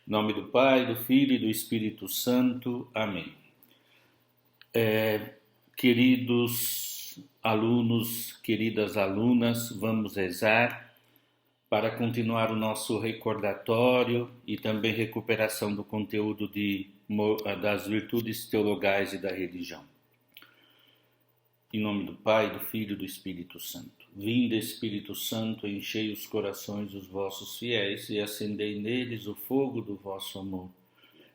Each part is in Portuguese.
Em nome do Pai, do Filho e do Espírito Santo. Amém. Queridos alunos, queridas alunas, vamos rezar para continuar o nosso recordatório e também recuperação do conteúdo das virtudes teologais e da religião. Em nome do Pai, do Filho e do Espírito Santo. Vinde, Espírito Santo, enchei os corações dos vossos fiéis e acendei neles o fogo do vosso amor.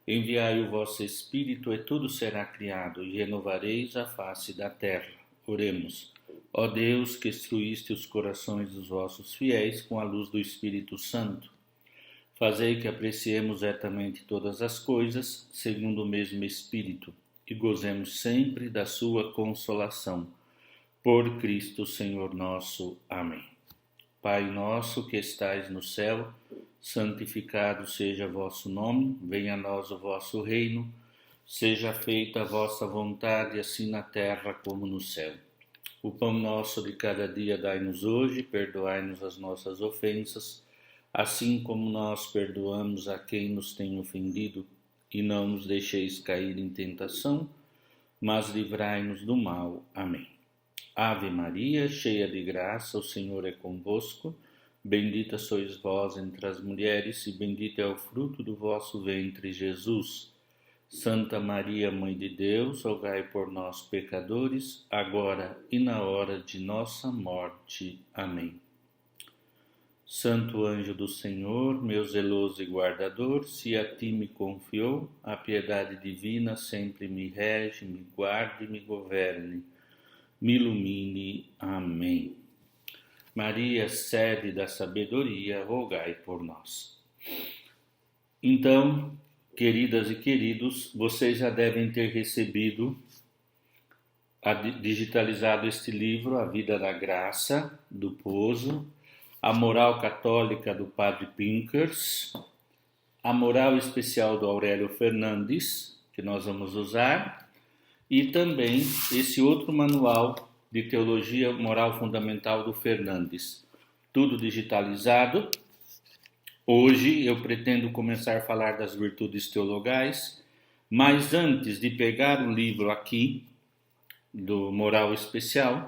Enviai o vosso Espírito e tudo será criado e renovareis a face da terra. Oremos. Ó Deus, que instruíste os corações dos vossos fiéis com a luz do Espírito Santo, fazei que apreciemos retamente todas as coisas, segundo o mesmo Espírito, e gozemos sempre da sua consolação. Por Cristo Senhor nosso. Amém. Pai nosso que estais no céu, santificado seja vosso nome, venha a nós o vosso reino, seja feita a vossa vontade, assim na terra como no céu. O pão nosso de cada dia dai-nos hoje, perdoai-nos as nossas ofensas, assim como nós perdoamos a quem nos tem ofendido, e não nos deixeis cair em tentação, mas livrai-nos do mal. Amém. Ave Maria, cheia de graça, o Senhor é convosco. Bendita sois vós entre as mulheres, e bendito é o fruto do vosso ventre, Jesus. Santa Maria, Mãe de Deus, rogai por nós, pecadores, agora e na hora de nossa morte. Amém. Santo anjo do Senhor, meu zeloso e guardador, se a ti me confiou, a piedade divina sempre me rege, me guarde e me governe. Me ilumine. Amém. Maria, sede da sabedoria, rogai por nós. Então, queridas e queridos, vocês já devem ter recebido, digitalizado este livro, A Vida da Graça, do Pozo, A Moral Católica, do Padre Pinkers, A Moral Especial, do Aurélio Fernandes, que nós vamos usar, e também esse outro manual de Teologia Moral Fundamental do Fernandes. Tudo digitalizado. Hoje eu pretendo começar a falar das virtudes teologais, mas antes de pegar o livro aqui, do Moral Especial,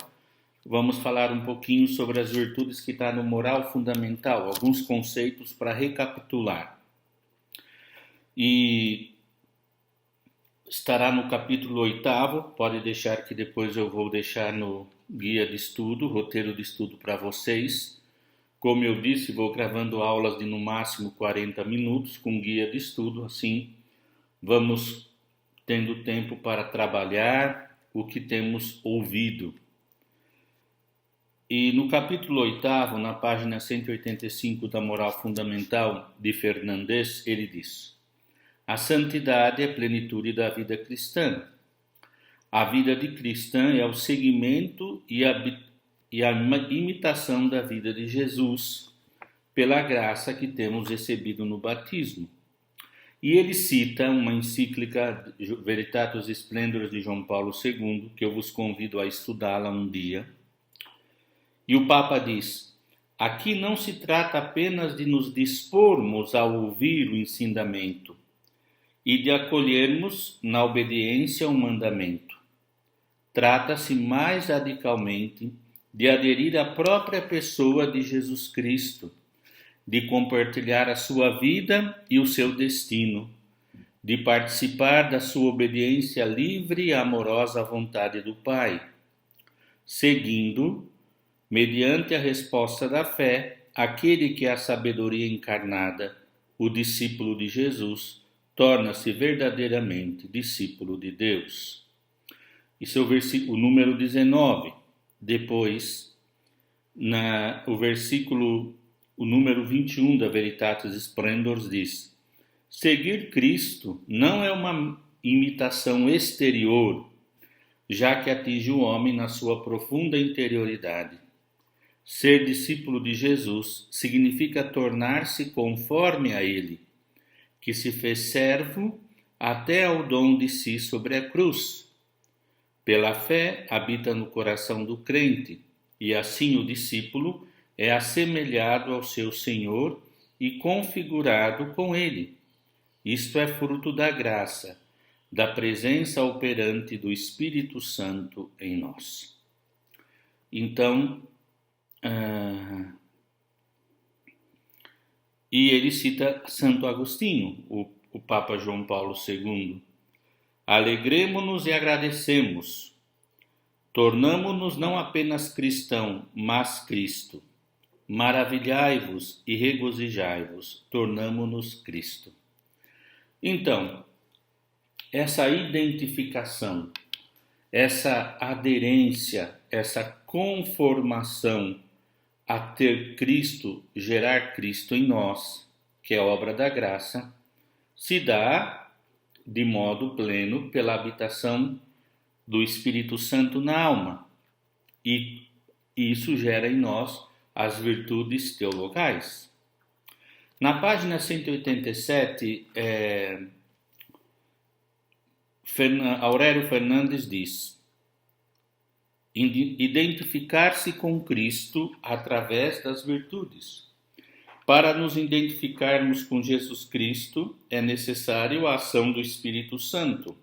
vamos falar um pouquinho sobre as virtudes que está no Moral Fundamental, alguns conceitos para recapitular. E estará no capítulo 8º, pode deixar que depois eu vou deixar no guia de estudo, roteiro de estudo para vocês. Como eu disse, vou gravando aulas de no máximo 40 minutos com guia de estudo, assim vamos tendo tempo para trabalhar o que temos ouvido. E no capítulo 8º, na página 185 da Moral Fundamental de Fernandes, ele diz: a santidade é a plenitude da vida cristã. A vida de cristã é o seguimento e a imitação da vida de Jesus, pela graça que temos recebido no batismo. E ele cita uma encíclica Veritatis Splendor de João Paulo II, que eu vos convido a estudá-la um dia. E o Papa diz: aqui não se trata apenas de nos dispormos a ouvir o ensinamento, e de acolhermos na obediência ao mandamento. Trata-se mais radicalmente de aderir à própria pessoa de Jesus Cristo, de compartilhar a sua vida e o seu destino, de participar da sua obediência livre e amorosa à vontade do Pai, seguindo, mediante a resposta da fé, aquele que é a sabedoria encarnada, o discípulo de Jesus, torna-se verdadeiramente discípulo de Deus. Isso é o número 19. Depois, o número 21 da Veritatis Splendor diz: seguir Cristo não é uma imitação exterior, já que atinge o homem na sua profunda interioridade. Ser discípulo de Jesus significa tornar-se conforme a Ele, que se fez servo até ao dom de si sobre a cruz. Pela fé, habita no coração do crente, e assim o discípulo é assemelhado ao seu Senhor e configurado com ele, Isto é fruto da graça, da presença operante do Espírito Santo em nós. Então, e ele cita Santo Agostinho, o Papa João Paulo II. Alegremo-nos e agradecemos. Tornamo-nos não apenas cristão, mas Cristo. Maravilhai-vos e regozijai-vos. Tornamo-nos Cristo. Então, essa identificação, essa aderência, essa conformação a ter Cristo, gerar Cristo em nós, que é obra da graça, se dá de modo pleno pela habitação do Espírito Santo na alma. E isso gera em nós as virtudes teologais. Na página 187, Aurélio Fernandes diz: identificar-se com Cristo através das virtudes. Para nos identificarmos com Jesus Cristo, é necessário a ação do Espírito Santo.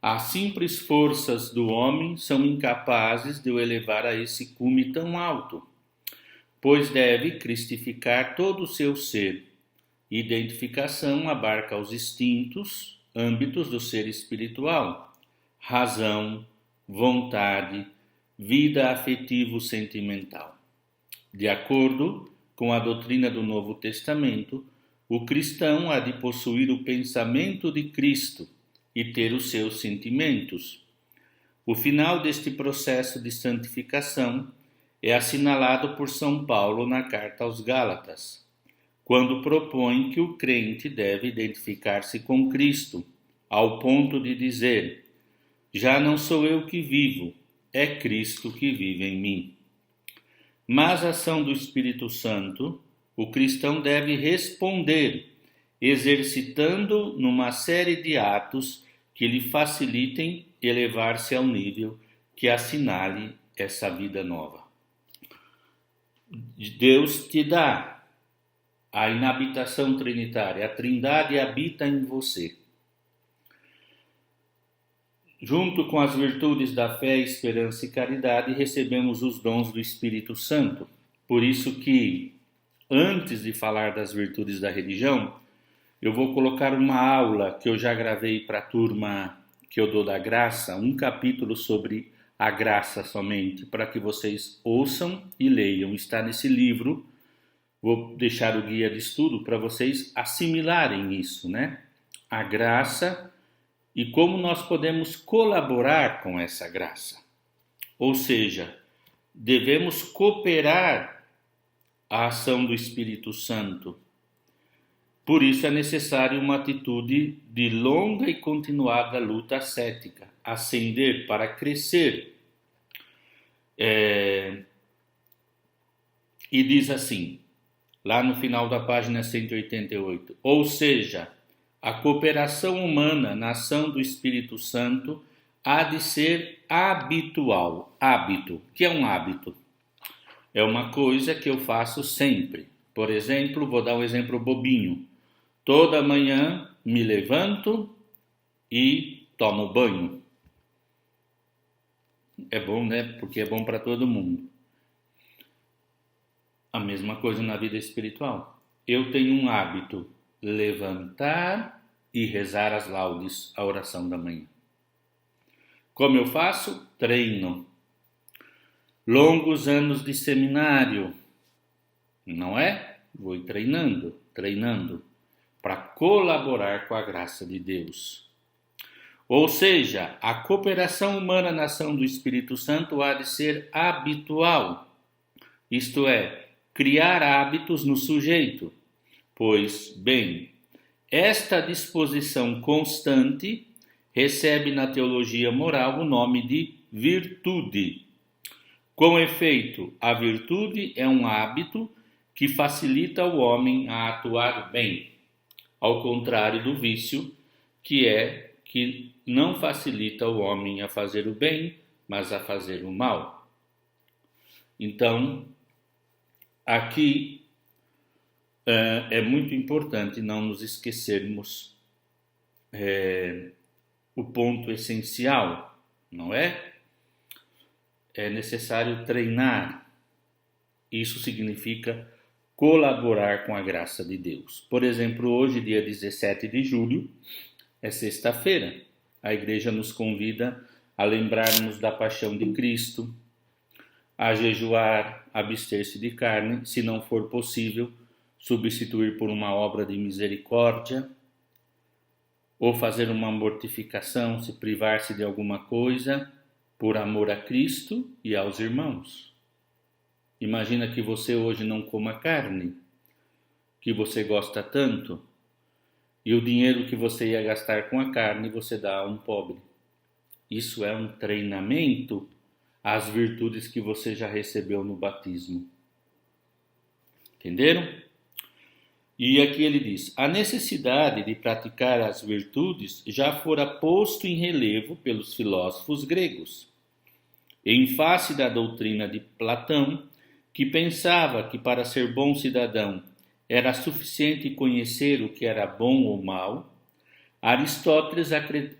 As simples forças do homem são incapazes de o elevar a esse cume tão alto, pois deve cristificar todo o seu ser. Identificação abarca os instintos, âmbitos do ser espiritual, razão, vontade, vida afetivo-sentimental. De acordo com a doutrina do Novo Testamento, o cristão há de possuir o pensamento de Cristo e ter os seus sentimentos. O final deste processo de santificação é assinalado por São Paulo na carta aos Gálatas, quando propõe que o crente deve identificar-se com Cristo, ao ponto de dizer: já não sou eu que vivo, é Cristo que vive em mim. Mas a ação do Espírito Santo, o cristão deve responder, exercitando numa série de atos que lhe facilitem elevar-se ao nível que assinale essa vida nova. Deus te dá a inabitação trinitária, a Trindade habita em você. Junto com as virtudes da fé, esperança e caridade, recebemos os dons do Espírito Santo. Por isso que, antes de falar das virtudes da religião, eu vou colocar uma aula que eu já gravei para a turma que eu dou da graça, um capítulo sobre a graça somente, para que vocês ouçam e leiam. Está nesse livro, vou deixar o guia de estudo para vocês assimilarem isso, né? A graça e como nós podemos colaborar com essa graça. Ou seja, devemos cooperar a ação do Espírito Santo. Por isso é necessário uma atitude de longa e continuada luta ascética, ascender para crescer. E diz assim, lá no final da página 188, ou seja, a cooperação humana na ação do Espírito Santo há de ser habitual. Hábito. O que é um hábito? É uma coisa que eu faço sempre. Por exemplo, vou dar um exemplo bobinho. Toda manhã me levanto e tomo banho. É bom, né? Porque é bom para todo mundo. A mesma coisa na vida espiritual. Eu tenho um hábito, levantar e rezar as laudes, a oração da manhã. Como eu faço? Treino. Longos anos de seminário, não é? Vou treinando, para colaborar com a graça de Deus. Ou seja, a cooperação humana na ação do Espírito Santo há de ser habitual, isto é, criar hábitos no sujeito. Pois, bem, esta disposição constante recebe na teologia moral o nome de virtude. Com efeito, a virtude é um hábito que facilita o homem a atuar bem, ao contrário do vício, que não facilita o homem a fazer o bem, mas a fazer o mal. Então, aqui é muito importante não nos esquecermos o ponto essencial, não é? É necessário treinar. Isso significa colaborar com a graça de Deus. Por exemplo, hoje, dia 17 de julho, é sexta-feira. A igreja nos convida a lembrarmos da paixão de Cristo, a jejuar, abster-se de carne, se não for possível, substituir por uma obra de misericórdia, ou fazer uma mortificação, se privar-se de alguma coisa, por amor a Cristo e aos irmãos. Imagina que você hoje não coma carne, que você gosta tanto, e o dinheiro que você ia gastar com a carne você dá a um pobre. Isso é um treinamento às virtudes que você já recebeu no batismo. Entenderam? E aqui ele diz: a necessidade de praticar as virtudes já fora posto em relevo pelos filósofos gregos, em face da doutrina de Platão, que pensava que para ser bom cidadão era suficiente conhecer o que era bom ou mal. Aristóteles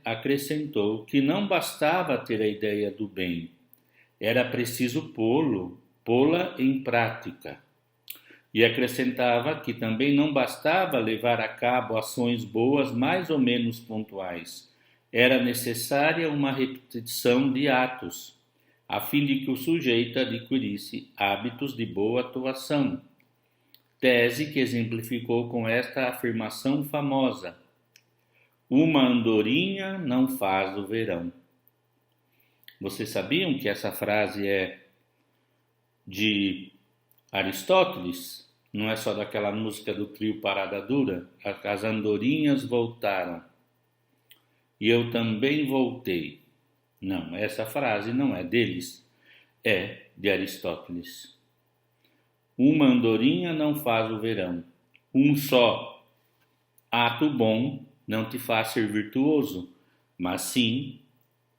acrescentou que não bastava ter a ideia do bem, era preciso pô-la em prática. E acrescentava que também não bastava levar a cabo ações boas mais ou menos pontuais, era necessária uma repetição de atos, a fim de que o sujeito adquirisse hábitos de boa atuação. Tese que exemplificou com esta afirmação famosa: uma andorinha não faz o verão. Vocês sabiam que essa frase é de Aristóteles? Não é só daquela música do trio Parada Dura? As andorinhas voltaram e eu também voltei. Não, essa frase não é deles, é de Aristóteles. Uma andorinha não faz o verão. Um só ato bom não te faz ser virtuoso, mas sim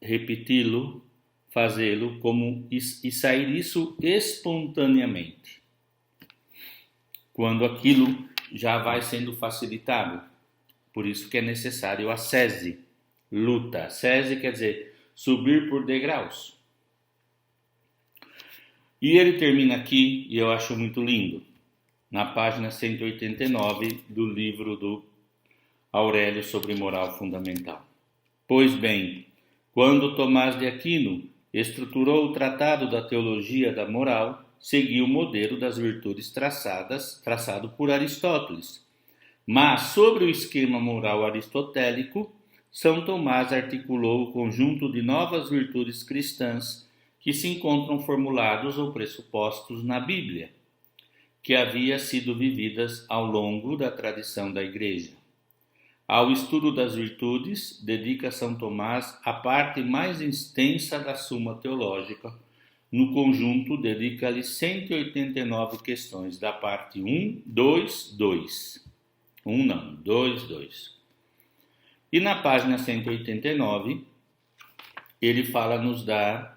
repeti-lo, fazê-lo e sair isso espontaneamente, quando aquilo já vai sendo facilitado. Por isso que é necessário a sese, luta. Sese quer dizer subir por degraus. E ele termina aqui, e eu acho muito lindo, na página 189 do livro do Aurélio sobre moral fundamental. Pois bem, quando Tomás de Aquino estruturou o tratado da teologia da moral, seguiu o modelo das virtudes traçado por Aristóteles. Mas, sobre o esquema moral aristotélico, São Tomás articulou o conjunto de novas virtudes cristãs que se encontram formulados ou pressupostos na Bíblia, que havia sido vividas ao longo da tradição da Igreja. Ao estudo das virtudes, dedica São Tomás a parte mais extensa da Suma Teológica. No conjunto, dedica-lhe 189 questões, da parte 1, 2, 2. 1 não, 2, 2. E na página 189, ele fala-nos da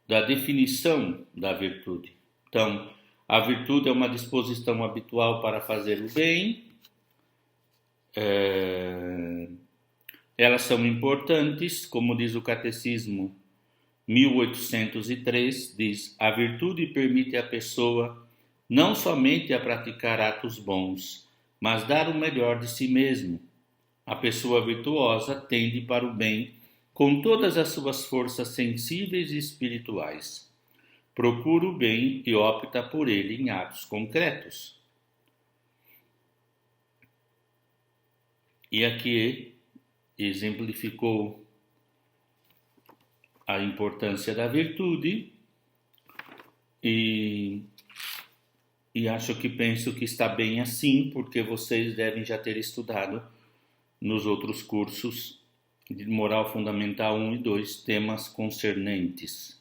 definição da virtude. Então, a virtude é uma disposição habitual para fazer o bem. Elas são importantes, como diz o Catecismo 1803, diz: a virtude permite à pessoa não somente a praticar atos bons, mas dar o melhor de si mesmo. A pessoa virtuosa tende para o bem com todas as suas forças sensíveis e espirituais. Procura o bem e opta por ele em atos concretos. E aqui exemplificou a importância da virtude e penso que está bem assim, porque vocês devem já ter estudado nos outros cursos de Moral Fundamental 1 e 2, temas concernentes.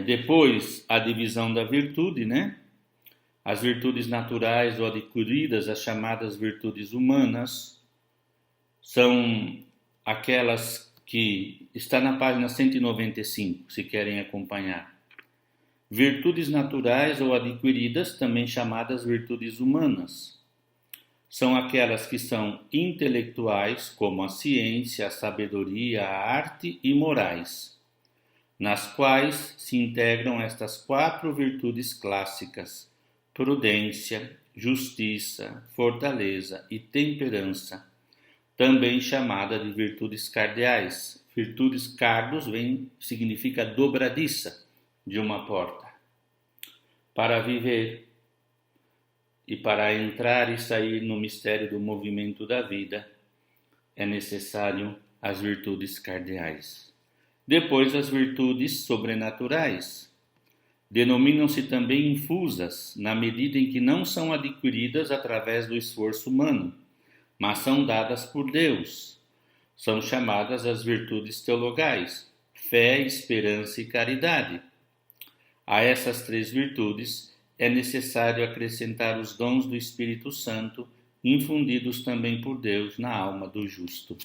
Depois, a divisão da virtude, né? As virtudes naturais ou adquiridas, as chamadas virtudes humanas, são aquelas que está na página 195, se querem acompanhar. Virtudes naturais ou adquiridas, também chamadas virtudes humanas, são aquelas que são intelectuais, como a ciência, a sabedoria, a arte e morais, nas quais se integram estas 4 virtudes clássicas: prudência, justiça, fortaleza e temperança, também chamada de virtudes cardeais. Virtudes cardos significa dobradiça de uma porta. Para viver e para entrar e sair no mistério do movimento da vida, é necessário as virtudes cardeais. Depois, as virtudes sobrenaturais. Denominam-se também infusas, na medida em que não são adquiridas através do esforço humano, mas são dadas por Deus. São chamadas as virtudes teologais: fé, esperança e caridade. A essas 3 virtudes é necessário acrescentar os dons do Espírito Santo, infundidos também por Deus na alma do justo.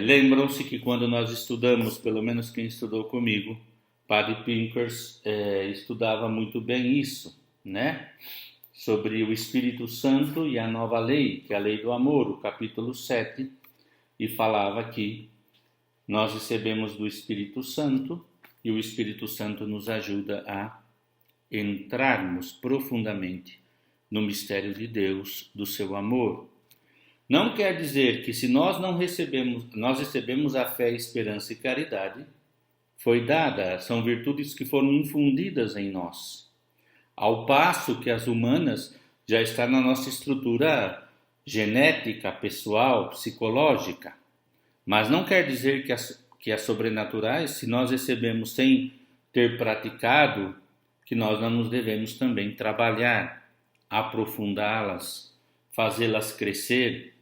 Lembram-se que quando nós estudamos, pelo menos quem estudou comigo, Padre Pinkers estudava muito bem isso, né? Sobre o Espírito Santo e a nova lei, que é a lei do amor, o capítulo 7, e falava que nós recebemos do Espírito Santo e o Espírito Santo nos ajuda a entrarmos profundamente no mistério de Deus, do seu amor. Não quer dizer que se nós recebemos a fé, esperança e caridade, foi dada, são virtudes que foram infundidas em nós, ao passo que as humanas já estão na nossa estrutura genética, pessoal, psicológica. Mas não quer dizer que as sobrenaturais, se nós recebemos sem ter praticado, que nós não nos devemos também trabalhar, aprofundá-las, fazê-las crescer.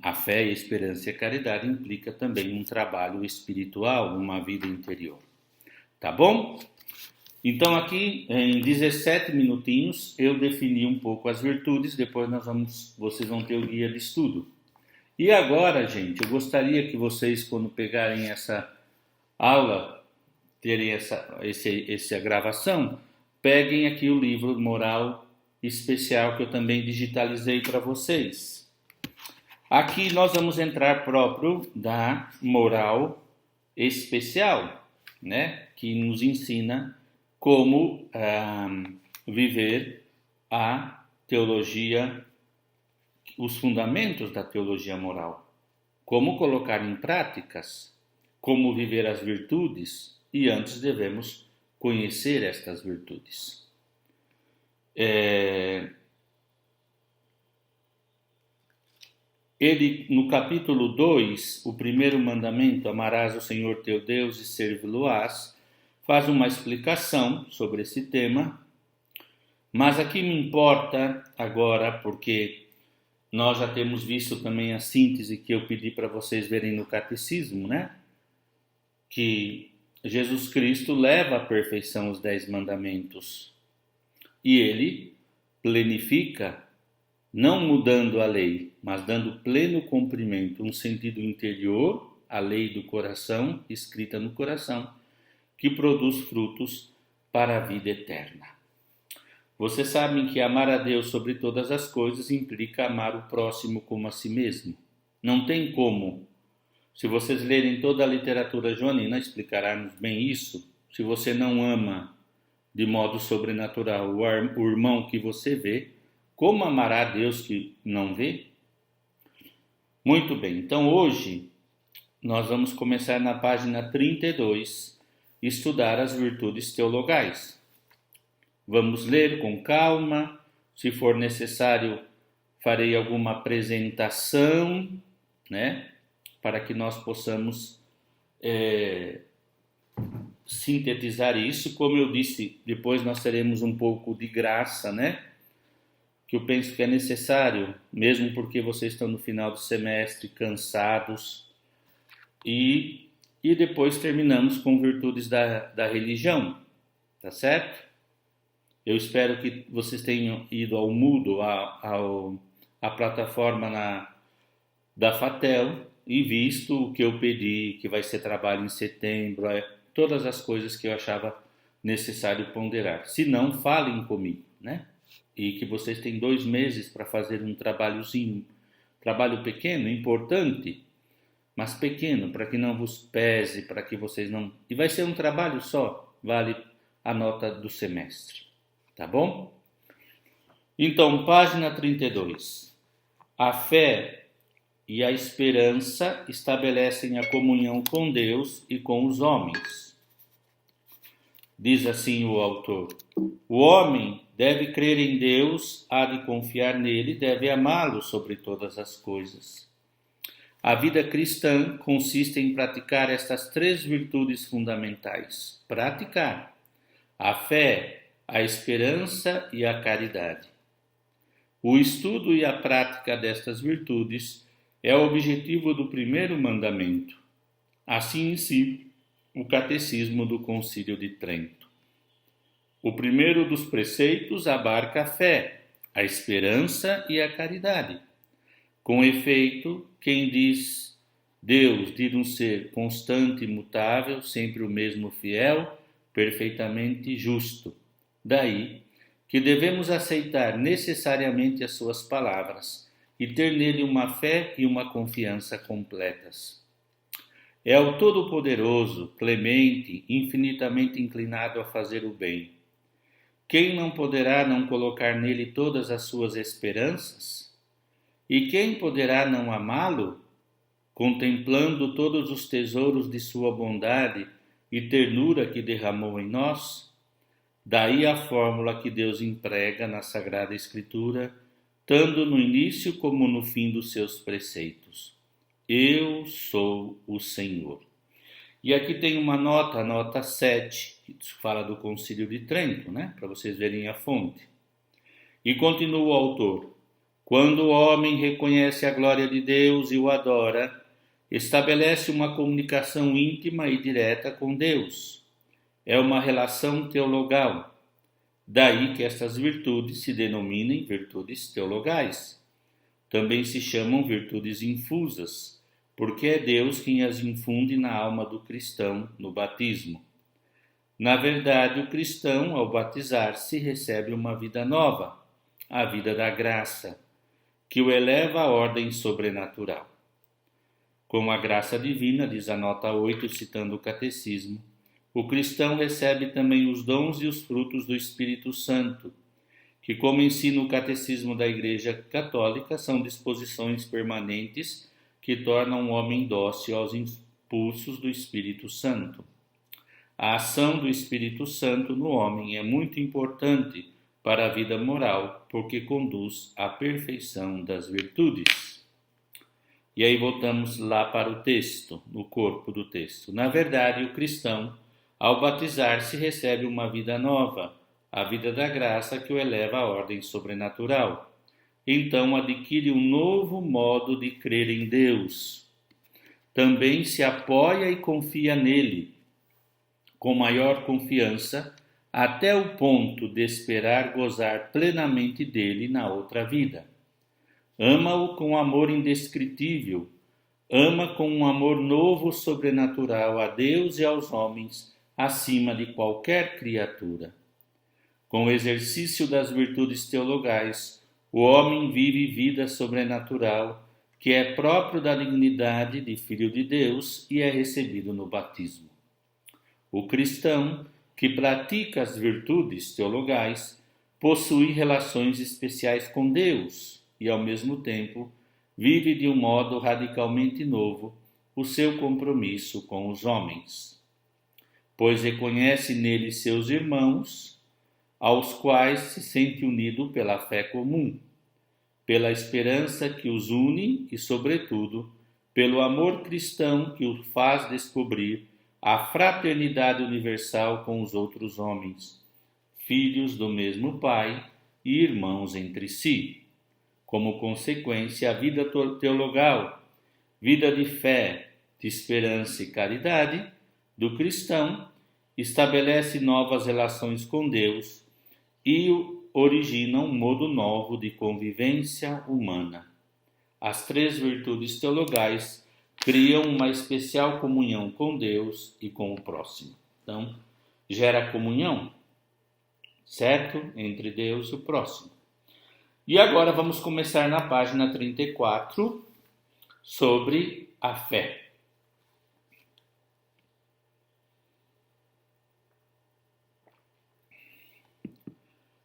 A fé, a esperança e a caridade implica também um trabalho espiritual, uma vida interior. Tá bom? Então aqui em 17 minutinhos eu defini um pouco as virtudes, depois vocês vão ter o guia de estudo. E agora, gente, eu gostaria que vocês, quando pegarem essa aula, terem essa gravação, peguem aqui o livro Moral Especial que eu também digitalizei para vocês. Aqui nós vamos entrar próprio da moral especial, né? Que nos ensina como viver a teologia, os fundamentos da teologia moral, como colocar em práticas, como viver as virtudes, e antes devemos conhecer estas virtudes. Ele, no capítulo 2, o primeiro mandamento, amarás o Senhor teu Deus e servi-lo-ás, faz uma explicação sobre esse tema, mas aqui me importa agora, porque nós já temos visto também a síntese que eu pedi para vocês verem no catecismo, né? Que Jesus Cristo leva à perfeição os 10 mandamentos e ele plenifica, não mudando a lei, mas dando pleno cumprimento, um sentido interior, a lei do coração, escrita no coração, que produz frutos para a vida eterna. Vocês sabem que amar a Deus sobre todas as coisas implica amar o próximo como a si mesmo. Não tem como. Se vocês lerem toda a literatura joanina, explicaremos bem isso. Se você não ama de modo sobrenatural o irmão que você vê, como amará a Deus que não vê? Muito bem, então hoje nós vamos começar na página 32, estudar as virtudes teologais. Vamos ler com calma, se for necessário farei alguma apresentação, né, para que nós possamos sintetizar isso. Como eu disse, depois nós teremos um pouco de graça, né, que eu penso que é necessário, mesmo porque vocês estão no final do semestre, cansados, e depois terminamos com virtudes da religião, tá certo? Eu espero que vocês tenham ido ao Moodle, à plataforma da FATEL, e visto o que eu pedi, que vai ser trabalho em setembro, todas as coisas que eu achava necessário ponderar. Se não, falem comigo, né? E que vocês têm 2 meses para fazer um trabalhozinho, trabalho pequeno, importante, mas pequeno, para que não vos pese, para que vocês não... E vai ser um trabalho só, vale a nota do semestre, tá bom? Então, página 32. A fé e a esperança estabelecem a comunhão com Deus e com os homens. Diz assim o autor: o homem deve crer em Deus, há de confiar nele, deve amá-lo sobre todas as coisas. A vida cristã consiste em praticar estas 3 virtudes fundamentais. Praticar a fé, a esperança e a caridade. O estudo e a prática destas virtudes é o objetivo do primeiro mandamento. Assim em si, o Catecismo do Concílio de Trento. O primeiro dos preceitos abarca a fé, a esperança e a caridade. Com efeito, quem diz Deus de um ser constante e imutável, sempre o mesmo fiel, perfeitamente justo. Daí que devemos aceitar necessariamente as suas palavras e ter nele uma fé e uma confiança completas. É o Todo-Poderoso, clemente, infinitamente inclinado a fazer o bem. Quem não poderá não colocar nele todas as suas esperanças? E quem poderá não amá-lo, contemplando todos os tesouros de sua bondade e ternura que derramou em nós? Daí a fórmula que Deus emprega na Sagrada Escritura, tanto no início como no fim dos seus preceitos. Eu sou o Senhor. E aqui tem uma nota, a nota 7, que fala do Concílio de Trento, né? Para vocês verem a fonte. E continua o autor: quando o homem reconhece a glória de Deus e o adora, estabelece uma comunicação íntima e direta com Deus. É uma relação teologal. Daí que estas virtudes se denominem virtudes teologais. Também se chamam virtudes infusas, porque é Deus quem as infunde na alma do cristão no batismo. Na verdade, o cristão, ao batizar-se, recebe uma vida nova, a vida da graça, que o eleva à ordem sobrenatural. Com a graça divina, diz a nota 8, citando o Catecismo, o cristão recebe também os dons e os frutos do Espírito Santo, que, como ensina o Catecismo da Igreja Católica, são disposições permanentes que tornam o homem dócil aos impulsos do Espírito Santo. A ação do Espírito Santo no homem é muito importante para a vida moral, porque conduz à perfeição das virtudes. E aí voltamos lá para o texto, no corpo do texto. Na verdade, o cristão, ao batizar-se, recebe uma vida nova, a vida da graça que o eleva à ordem sobrenatural. Então adquire um novo modo de crer em Deus. Também se apoia e confia nele, com maior confiança, até o ponto de esperar gozar plenamente dele na outra vida. Ama-o com amor indescritível, ama com um amor novo sobrenatural a Deus e aos homens, acima de qualquer criatura. Com o exercício das virtudes teologais, o homem vive vida sobrenatural, que é próprio da dignidade de Filho de Deus e é recebido no batismo. O cristão, que pratica as virtudes teologais, possui relações especiais com Deus e, ao mesmo tempo, vive de um modo radicalmente novo o seu compromisso com os homens, pois reconhece neles seus irmãos, aos quais se sente unido pela fé comum, pela esperança que os une e, sobretudo, pelo amor cristão que o faz descobrir a fraternidade universal com os outros homens, filhos do mesmo Pai e irmãos entre si. Como consequência, a vida teologal, vida de fé, de esperança e caridade do cristão, estabelece novas relações com Deus e origina um modo novo de convivência humana. As 3 virtudes teologais criam uma especial comunhão com Deus e com o próximo. Então, gera comunhão, certo? Entre Deus e o próximo. E agora vamos começar na página 34 sobre a fé.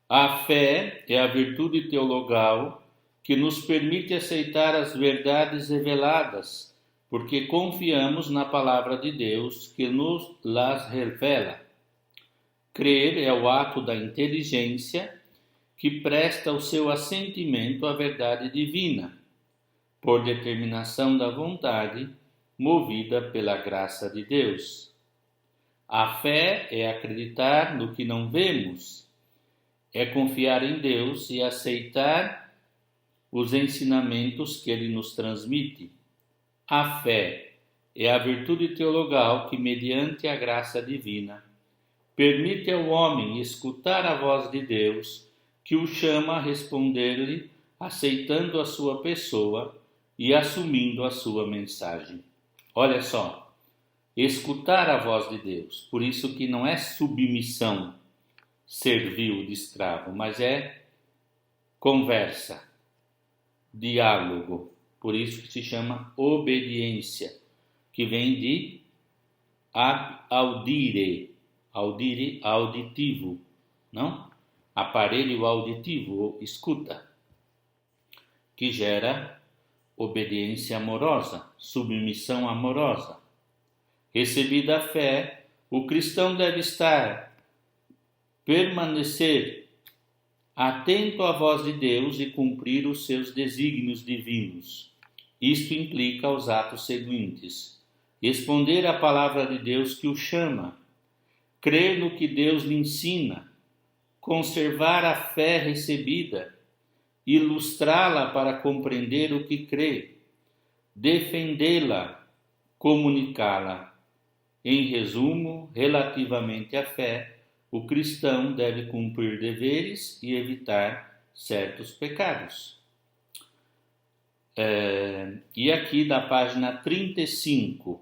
A fé é a virtude teologal que nos permite aceitar as verdades reveladas, porque confiamos na palavra de Deus que nos las revela. Crer é o ato da inteligência que presta o seu assentimento à verdade divina, por determinação da vontade, movida pela graça de Deus. A fé é acreditar no que não vemos, é confiar em Deus e aceitar os ensinamentos que Ele nos transmite. A fé é a virtude teologal que, mediante a graça divina, permite ao homem escutar a voz de Deus, que o chama a responder-lhe, aceitando a sua pessoa e assumindo a sua mensagem. Olha só, escutar a voz de Deus, por isso que não é submissão, servil de escravo, mas é conversa, diálogo, por isso que se chama obediência, que vem de audire, auditivo, não? Aparelho auditivo, escuta, que gera obediência amorosa, submissão amorosa. Recebida a fé, o cristão deve permanecer atento à voz de Deus e cumprir os seus desígnios divinos. Isto implica os atos seguintes: responder à palavra de Deus que o chama, crer no que Deus lhe ensina, conservar a fé recebida, ilustrá-la para compreender o que crê, defendê-la, comunicá-la. Em resumo, relativamente à fé, o cristão deve cumprir deveres e evitar certos pecados. E aqui da página 35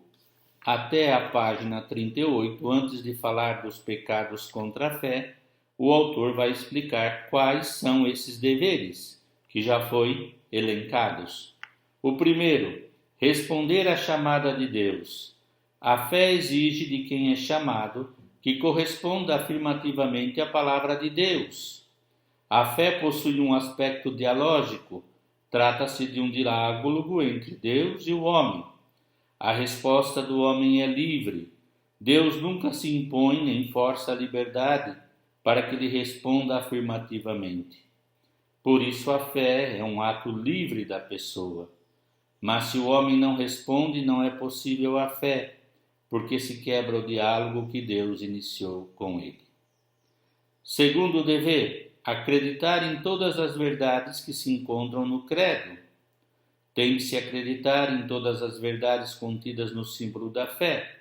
até a página 38, antes de falar dos pecados contra a fé, o autor vai explicar quais são esses deveres, que já foi elencados. O primeiro, responder à chamada de Deus. A fé exige de quem é chamado que corresponda afirmativamente à palavra de Deus. A fé possui um aspecto dialógico, trata-se de um diálogo entre Deus e o homem. A resposta do homem é livre. Deus nunca se impõe nem força a liberdade para que lhe responda afirmativamente. Por isso a fé é um ato livre da pessoa. Mas se o homem não responde, não é possível a fé, porque se quebra o diálogo que Deus iniciou com ele. Segundo dever, acreditar em todas as verdades que se encontram no credo. Tem que se acreditar em todas as verdades contidas no símbolo da fé.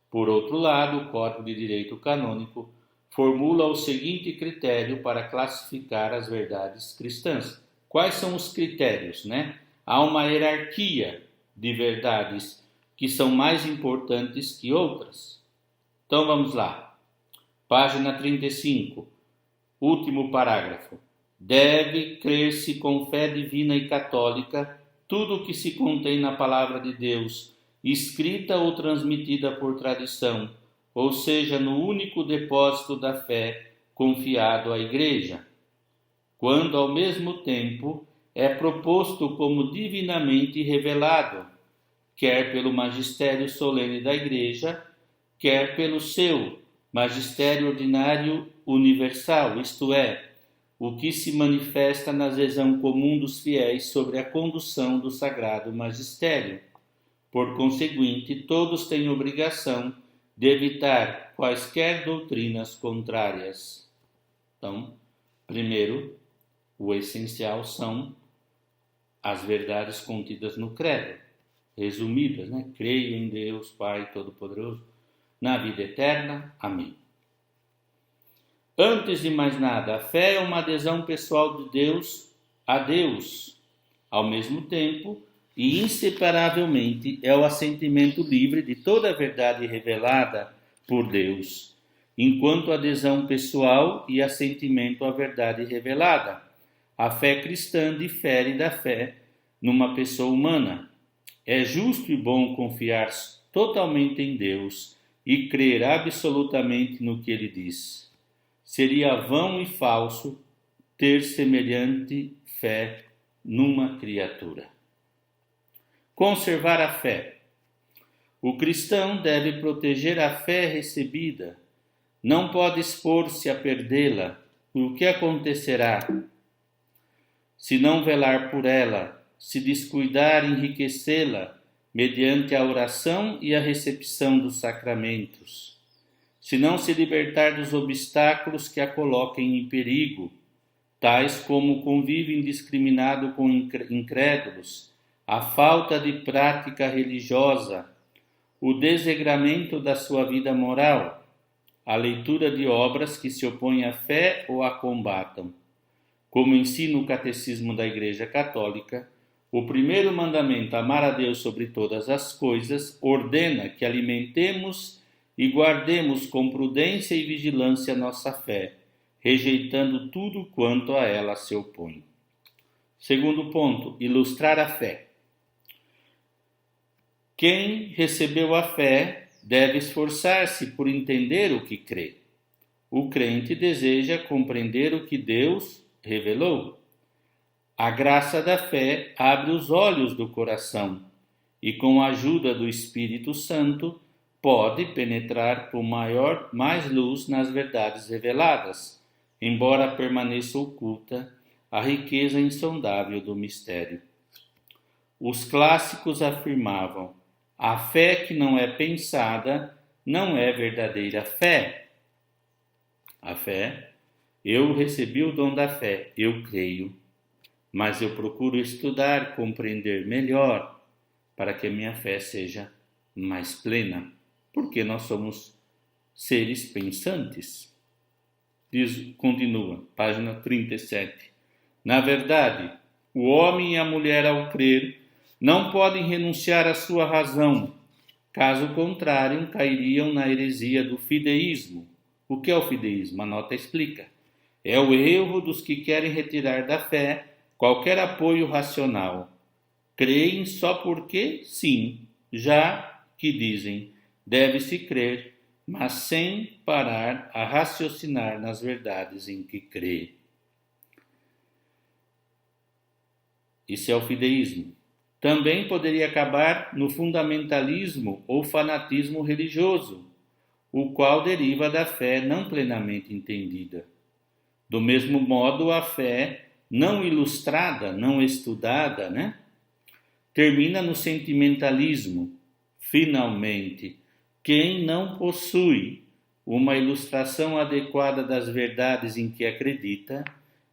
Por outro lado, o Código de Direito Canônico formula o seguinte critério para classificar as verdades cristãs. Quais são os critérios, né? Há uma hierarquia de verdades que são mais importantes que outras. Então vamos lá. Página 35, último parágrafo. Deve crer-se com fé divina e católica tudo o que se contém na palavra de Deus, escrita ou transmitida por tradição, ou seja, no único depósito da fé confiado à Igreja, quando ao mesmo tempo é proposto como divinamente revelado, quer pelo magistério solene da Igreja, quer pelo seu magistério ordinário universal, isto é, o que se manifesta na adesão comum dos fiéis sobre a condução do sagrado magistério. Por conseguinte, todos têm obrigação de evitar quaisquer doutrinas contrárias. Então, primeiro, o essencial são as verdades contidas no credo, resumidas, né? Creio em Deus, Pai Todo-Poderoso, na vida eterna. Amém. Antes de mais nada, a fé é uma adesão pessoal de Deus a Deus. Ao mesmo tempo, e inseparavelmente, é o assentimento livre de toda a verdade revelada por Deus, enquanto adesão pessoal e assentimento à verdade revelada. A fé cristã difere da fé numa pessoa humana. É justo e bom confiar totalmente em Deus e crer absolutamente no que Ele diz. Seria vão e falso ter semelhante fé numa criatura. Conservar a fé. O cristão deve proteger a fé recebida. Não pode expor-se a perdê-la. O que acontecerá se não velar por ela, se descuidar enriquecê-la mediante a oração e a recepção dos sacramentos? Se não se libertar dos obstáculos que a coloquem em perigo, tais como o convívio indiscriminado com incrédulos, a falta de prática religiosa, o desregramento da sua vida moral, a leitura de obras que se opõem à fé ou a combatam. Como ensina o Catecismo da Igreja Católica, o primeiro mandamento, amar a Deus sobre todas as coisas, ordena que alimentemos e guardemos com prudência e vigilância nossa fé, rejeitando tudo quanto a ela se opõe. Segundo ponto, ilustrar a fé. Quem recebeu a fé deve esforçar-se por entender o que crê. O crente deseja compreender o que Deus revelou. A graça da fé abre os olhos do coração e, com a ajuda do Espírito Santo, pode penetrar com mais luz nas verdades reveladas, embora permaneça oculta a riqueza insondável do mistério. Os clássicos afirmavam: a fé que não é pensada não é verdadeira fé. A fé, eu recebi o dom da fé, eu creio, mas eu procuro estudar, compreender melhor, para que a minha fé seja mais plena, porque nós somos seres pensantes. Continua, página 37. Na verdade, o homem e a mulher, ao crer, não podem renunciar à sua razão. Caso contrário, cairiam na heresia do fideísmo. O que é o fideísmo? A nota explica. É o erro dos que querem retirar da fé qualquer apoio racional. Creem só porque sim, já que dizem, deve-se crer, mas sem parar a raciocinar nas verdades em que crê. Isso é o fideísmo. Também poderia acabar no fundamentalismo ou fanatismo religioso, o qual deriva da fé não plenamente entendida. Do mesmo modo, a fé não ilustrada, não estudada, termina no sentimentalismo. Finalmente, quem não possui uma ilustração adequada das verdades em que acredita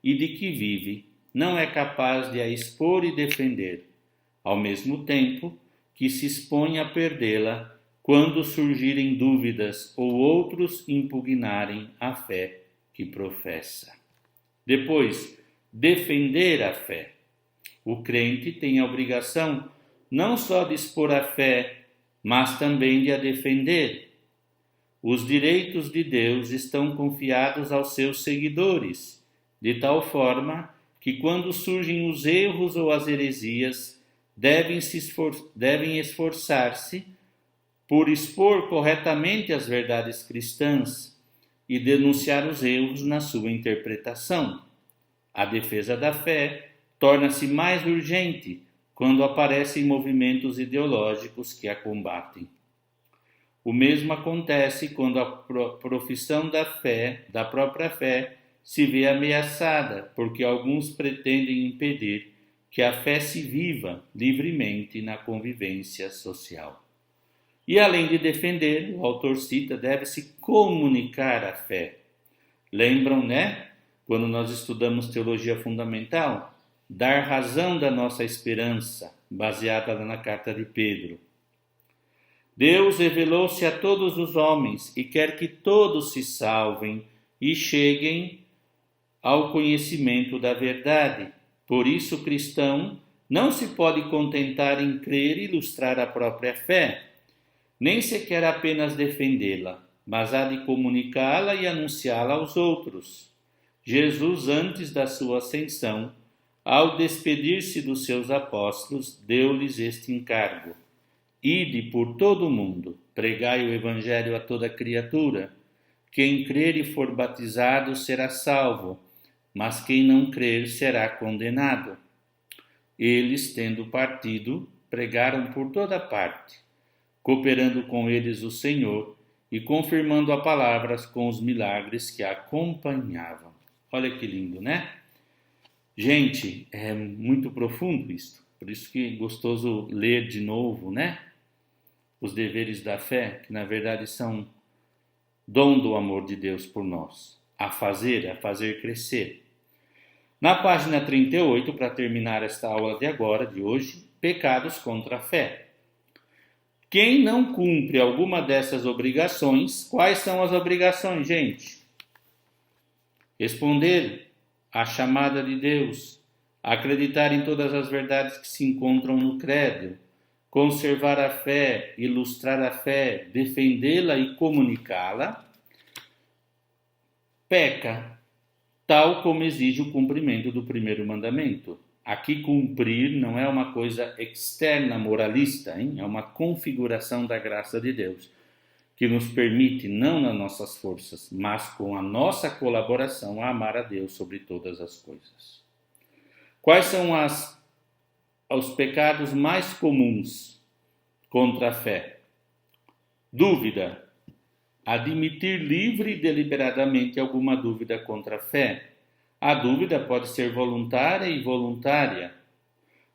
e de que vive, não é capaz de a expor e defender, ao mesmo tempo que se expõe a perdê-la quando surgirem dúvidas ou outros impugnarem a fé que professa. Depois, defender a fé. O crente tem a obrigação não só de expor a fé, mas também de a defender. Os direitos de Deus estão confiados aos seus seguidores, de tal forma que quando surgem os erros ou as heresias, devem esforçar-se por expor corretamente as verdades cristãs e denunciar os erros na sua interpretação. A defesa da fé torna-se mais urgente quando aparecem movimentos ideológicos que a combatem. O mesmo acontece quando a profissão da fé, da própria fé, se vê ameaçada, porque alguns pretendem impedir que a fé se viva livremente na convivência social. E além de defender, o autor cita, deve-se comunicar a fé. Lembram, quando nós estudamos teologia fundamental? Dar razão da nossa esperança, baseada na carta de Pedro. Deus revelou-se a todos os homens e quer que todos se salvem e cheguem ao conhecimento da verdade. Por isso, o cristão não se pode contentar em crer e ilustrar a própria fé, nem sequer apenas defendê-la, mas há de comunicá-la e anunciá-la aos outros. Jesus, antes da sua ascensão, ao despedir-se dos seus apóstolos, deu-lhes este encargo: ide por todo o mundo, pregai o evangelho a toda criatura. Quem crer e for batizado será salvo, mas quem não crer será condenado. Eles, tendo partido, pregaram por toda parte, cooperando com eles o Senhor e confirmando a palavra com os milagres que a acompanhavam. Olha que lindo, né? Gente, é muito profundo isto. Por isso que é gostoso ler de novo, né? Os deveres da fé, que na verdade são dom do amor de Deus por nós, a fazer crescer. Na página 38, para terminar esta aula de agora, de hoje, pecados contra a fé. Quem não cumpre alguma dessas obrigações, quais são as obrigações, gente? Responder à chamada de Deus, acreditar em todas as verdades que se encontram no credo, conservar a fé, ilustrar a fé, defendê-la e comunicá-la, peca, tal como exige o cumprimento do primeiro mandamento. Aqui cumprir não é uma coisa externa moralista, hein? É uma configuração da graça de Deus, que nos permite, não nas nossas forças, mas com a nossa colaboração, a amar a Deus sobre todas as coisas. Quais são os pecados mais comuns contra a fé? Dúvida. Admitir livre e deliberadamente alguma dúvida contra a fé. A dúvida pode ser voluntária e involuntária,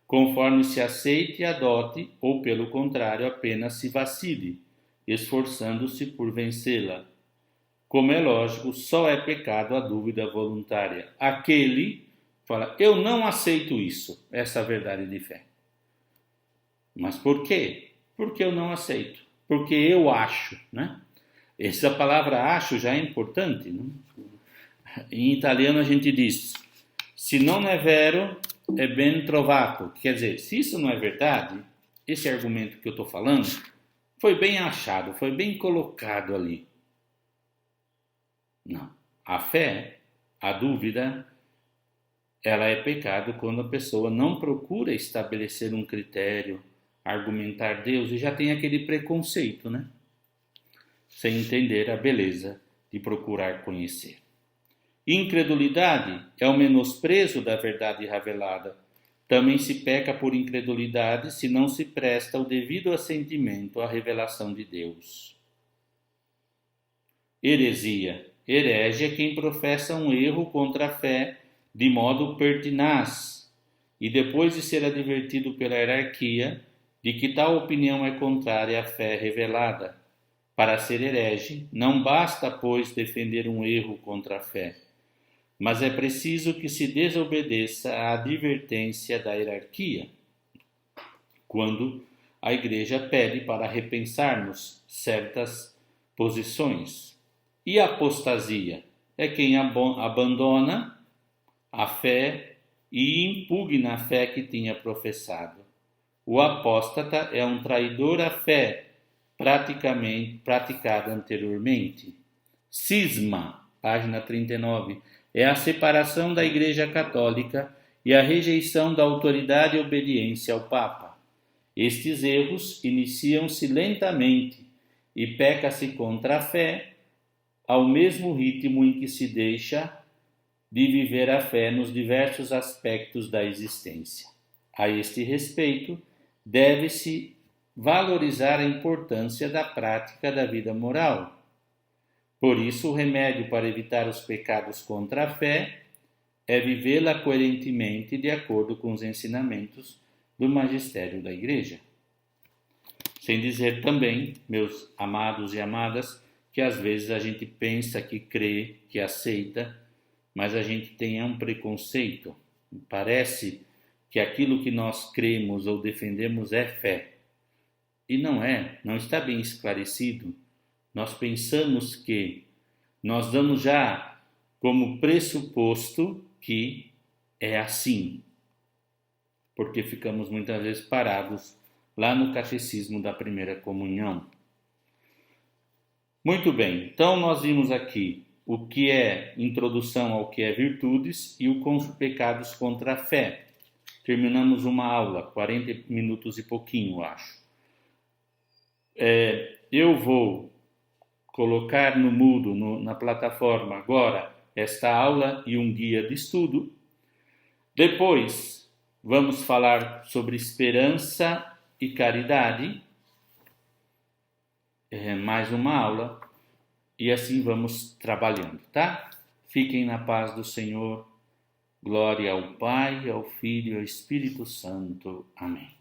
conforme se aceite e adote, ou pelo contrário, apenas se vacile, esforçando-se por vencê-la. Como é lógico, só é pecado a dúvida voluntária. Aquele fala: eu não aceito isso, essa verdade de fé. Mas por quê? Porque eu não aceito. Porque eu acho, né? Essa palavra acho já é importante, né? Em italiano a gente diz: se non è vero, è ben trovato. Quer dizer, se isso não é verdade, esse argumento que eu estou falando foi bem achado, foi bem colocado ali. Não. A fé, a dúvida, ela é pecado quando a pessoa não procura estabelecer um critério, argumentar Deus e já tem aquele preconceito, né? Sem entender a beleza de procurar conhecer. Incredulidade é o menosprezo da verdade revelada. Também se peca por incredulidade se não se presta o devido assentimento à revelação de Deus. Heresia. Herege é quem professa um erro contra a fé de modo pertinaz e depois de ser advertido pela hierarquia de que tal opinião é contrária à fé revelada. Para ser herege, não basta, pois, defender um erro contra a fé, mas é preciso que se desobedeça à advertência da hierarquia, quando a Igreja pede para repensarmos certas posições. E a apostasia é quem abandona a fé e impugna a fé que tinha professado. O apóstata é um traidor à fé praticada anteriormente. Cisma, página 39, é a separação da Igreja Católica e a rejeição da autoridade e obediência ao Papa. Estes erros iniciam-se lentamente e peca-se contra a fé ao mesmo ritmo em que se deixa de viver a fé nos diversos aspectos da existência. A este respeito, deve-se valorizar a importância da prática da vida moral. Por isso, o remédio para evitar os pecados contra a fé é vivê-la coerentemente de acordo com os ensinamentos do magistério da Igreja. Sem dizer também, meus amados e amadas, que às vezes a gente pensa que crê, que aceita, mas a gente tem um preconceito. Parece que aquilo que nós cremos ou defendemos é fé. E não é, não está bem esclarecido. Nós pensamos que nós damos já como pressuposto que é assim, porque ficamos muitas vezes parados lá no catecismo da primeira comunhão. Muito bem, então nós vimos aqui o que é introdução ao que é virtudes e os pecados contra a fé. Terminamos uma aula, 40 minutos e pouquinho, acho. Eu vou colocar no Moodle, na plataforma agora, esta aula e um guia de estudo. Depois, vamos falar sobre esperança e caridade. Mais uma aula. E assim vamos trabalhando, tá? Fiquem na paz do Senhor. Glória ao Pai, ao Filho e ao Espírito Santo. Amém.